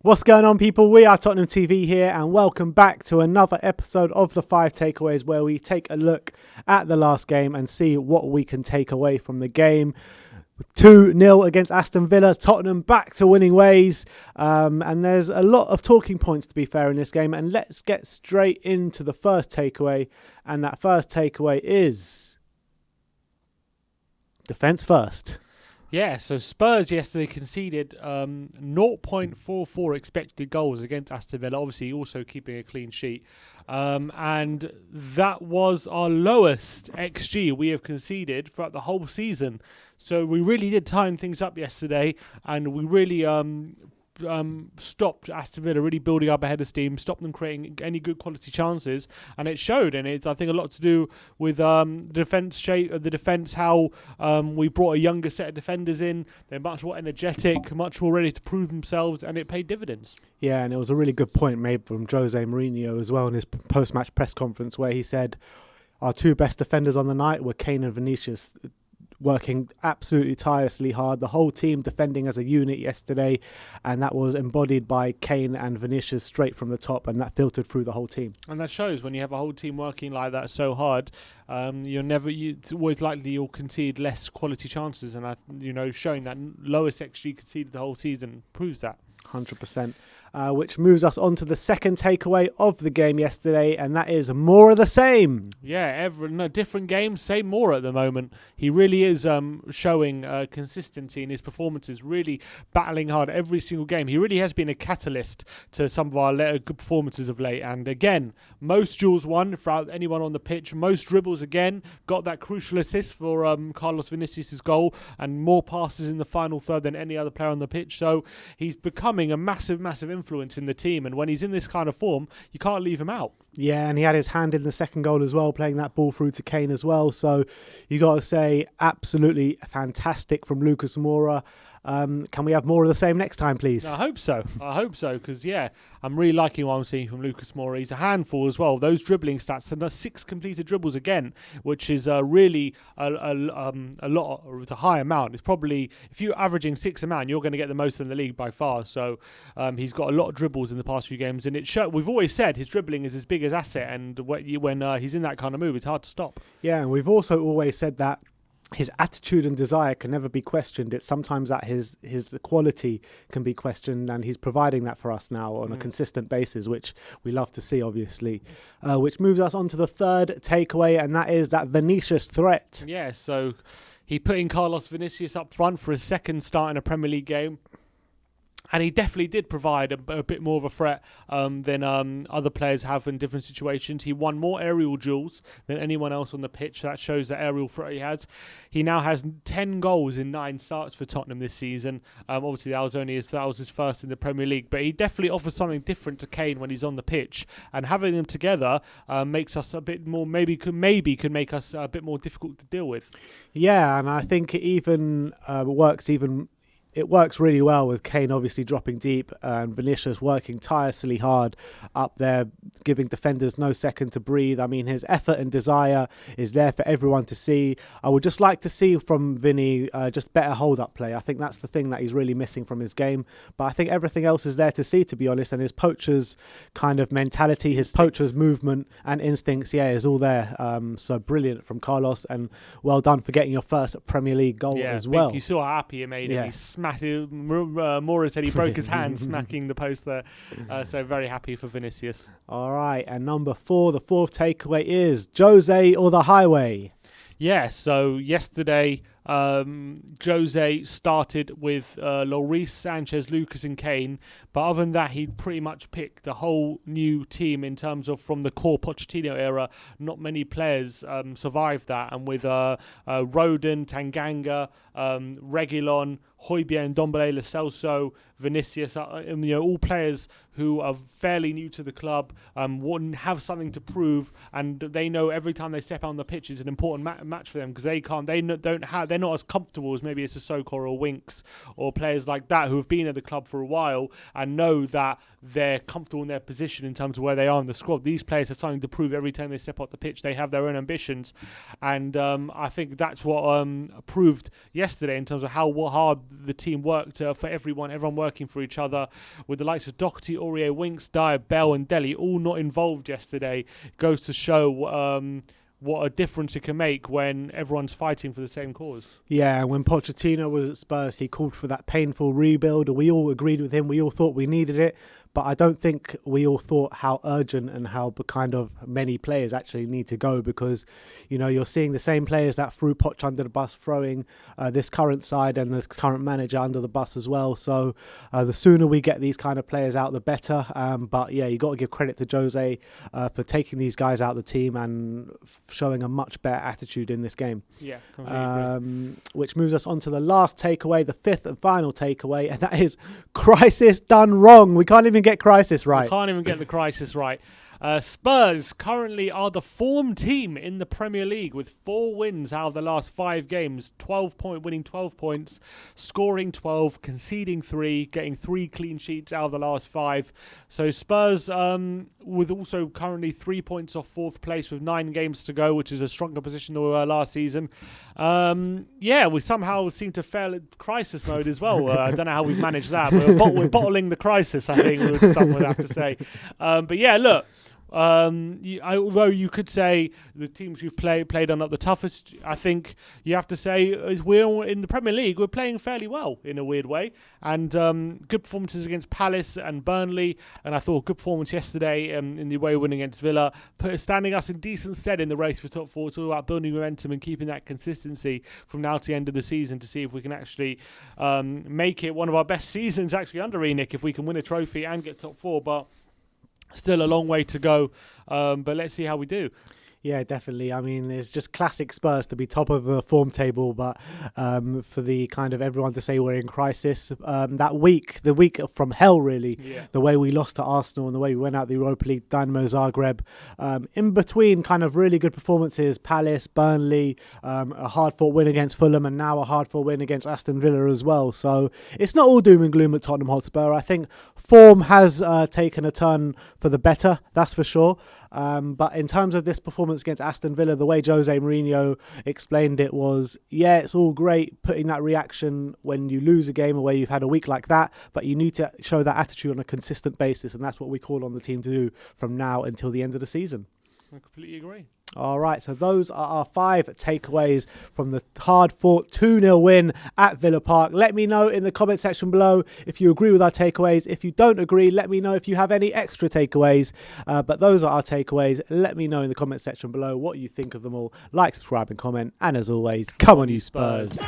What's going on, people? We are Tottenham TV here, and welcome back to another episode of the 5 Takeaways, where we take a look at the last game and see what we can take away from the game. 2-0 against Aston Villa, Tottenham back to winning ways, and there's a lot of talking points, to be fair, in this game. And let's get straight into the first takeaway, and that first takeaway is defence first. Yeah, so Spurs yesterday conceded 0.44 expected goals against Aston Villa, obviously also keeping a clean sheet. And that was our lowest XG we have conceded throughout the whole season. So we really did tighten things up yesterday, and we really stopped Aston Villa really building up a head of steam, stopped them creating any good quality chances, and it showed. And it's, I think, a lot to do with the defence shape of the defence, how we brought a younger set of defenders in. They're much more energetic, much more ready to prove themselves, and it paid dividends. Yeah, and it was a really good point made from Jose Mourinho as well in his post-match press conference, where he said our two best defenders on the night were Kane and Vinicius, working absolutely tirelessly hard, the whole team defending as a unit yesterday, and that was embodied by Kane and Vinicius straight from the top, and that filtered through the whole team. And that shows when you have a whole team working like that so hard. It's always likely you'll concede less quality chances, and showing that lowest XG conceded the whole season proves that. 100%. Which moves us on to the second takeaway of the game yesterday, and that is more of the same. Yeah, different games, same MOURA at the moment. He really is showing consistency in his performances, really battling hard every single game. He really has been a catalyst to some of our good performances of late. And again, most duels won throughout anyone on the pitch, most dribbles again, got that crucial assist for Carlos Vinicius' goal, and more passes in the final third than any other player on the pitch. So he's becoming a massive influence in the team, and when he's in this kind of form, you can't leave him out. Yeah, and he had his hand in the second goal as well, playing that ball through to Kane as well. So you got to say, absolutely fantastic from Lucas Moura. Can we have more of the same next time, please? I hope so, because I'm really liking what I'm seeing from Lucas Moura. He's a handful as well. Those dribbling stats, and 6 completed dribbles again, which is really a lot. It's a high amount. It's probably, if you're averaging 6 a man, you're going to get the most in the league by far. So he's got a lot of dribbles in the past few games, and we've always said his dribbling is his biggest asset, and when he's in that kind of move, it's hard to stop. Yeah, and we've also always said that his attitude and desire can never be questioned. It's sometimes that the quality can be questioned, and he's providing that for us now on a consistent basis, which we love to see, obviously. Which moves us on to the third takeaway, and that is that Vinicius threat. Yeah, so he put in Carlos Vinicius up front for his second start in a Premier League game. And he definitely did provide a bit more of a threat than other players have in different situations. He won more aerial duels than anyone else on the pitch. That shows the aerial threat he has. He now has 10 goals in 9 starts for Tottenham this season. Obviously, that was his first in the Premier League. But he definitely offers something different to Kane when he's on the pitch. And having them together makes us a bit more, maybe could make us a bit more difficult to deal with. Yeah, and I think it works really well with Kane obviously dropping deep and Vinicius working tirelessly hard up there, giving defenders no second to breathe. I mean, his effort and desire is there for everyone to see. I would just like to see from Vinny just better hold-up play. I think that's the thing that he's really missing from his game. But I think everything else is there to see, to be honest. And his poacher's kind of mentality, his poacher's movement and instincts, is all there. So brilliant from Carlos, and well done for getting your first Premier League goal as well. You saw how happy he made it. He Moura said he broke his hand smacking the post there. So very happy for Vinicius. All right, and number 4, the fourth takeaway is Jose or the highway. Yeah, so yesterday Jose started with Lloris, Sanchez, Lucas and Kane, but other than that he pretty much picked a whole new team in terms of from the core Pochettino era. Not many players survived that, and with Rodon, Tanganga, Reguilon, Højbjerg, Ndombele, Lo Celso, Vinicius, all players who are fairly new to the club, have something to prove, and they know every time they step out on the pitch is an important match for them, because they're not as comfortable as maybe it's a Sokor or Winks or players like that who have been at the club for a while and know that they're comfortable in their position in terms of where they are in the squad. These players have something to prove every time they step off the pitch. They have their own ambitions, and I think that's what proved yesterday in terms of how hard the team worked for everyone working for each other, with the likes of Doherty, Aurier, Winks, Dyer, Bell and Dele all not involved yesterday. Goes to show what a difference it can make when everyone's fighting for the same cause. Yeah, when Pochettino was at Spurs, he called for that painful rebuild. We all agreed with him. We all thought we needed it. But I don't think we all thought how urgent and how kind of many players actually need to go, because, you know, you're seeing the same players that threw Poch under the bus throwing this current side and this current manager under the bus as well. So the sooner we get these kind of players out, the better. But yeah, you got to give credit to Jose for taking these guys out of the team and showing a much better attitude in this game. Yeah, completely. Which moves us on to the last takeaway, the fifth and final takeaway, and that is crisis done wrong. We can't even get crisis right. We can't even get the crisis right. Spurs currently are the form team in the Premier League with 4 wins out of the last 5 games, winning 12 points, scoring 12, conceding 3, getting 3 clean sheets out of the last 5. So Spurs with also currently 3 points off 4th place with 9 games to go, which is a stronger position than we were last season. We somehow seem to fail at crisis mode as well. I don't know how we've managed that, but we're bottling the crisis, I think, some would have to say. But yeah, look. Although you could say the teams we've played are not the toughest, I think you have to say we're in the Premier League. We're playing fairly well in a weird way, and good performances against Palace and Burnley, and I thought good performance yesterday in the away win against Villa, standing us in decent stead in the race for top 4. It's all about building momentum and keeping that consistency from now to the end of the season to see if we can actually make it one of our best seasons actually under ENIC, if we can win a trophy and get top 4. But still a long way to go, but let's see how we do. Yeah, definitely. I mean, it's just classic Spurs to be top of the form table, but for the kind of everyone to say we're in crisis. The week from hell, really, the way we lost to Arsenal and the way we went out the Europa League, Dynamo Zagreb, in between kind of really good performances, Palace, Burnley, a hard-fought win against Fulham, and now a hard-fought win against Aston Villa as well. So it's not all doom and gloom at Tottenham Hotspur. I think form has taken a turn for the better, that's for sure. But in terms of this performance against Aston Villa, the way Jose Mourinho explained it was, yeah, it's all great putting that reaction when you lose a game or where you've had a week like that, but you need to show that attitude on a consistent basis, and that's what we call on the team to do from now until the end of the season. I completely agree. All right, so those are our 5 takeaways from the hard-fought 2-0 win at Villa Park. Let me know in the comment section below if you agree with our takeaways. If you don't agree, let me know if you have any extra takeaways. But those are our takeaways. Let me know in the comment section below what you think of them all. Like, subscribe and comment. And as always, come on you Spurs.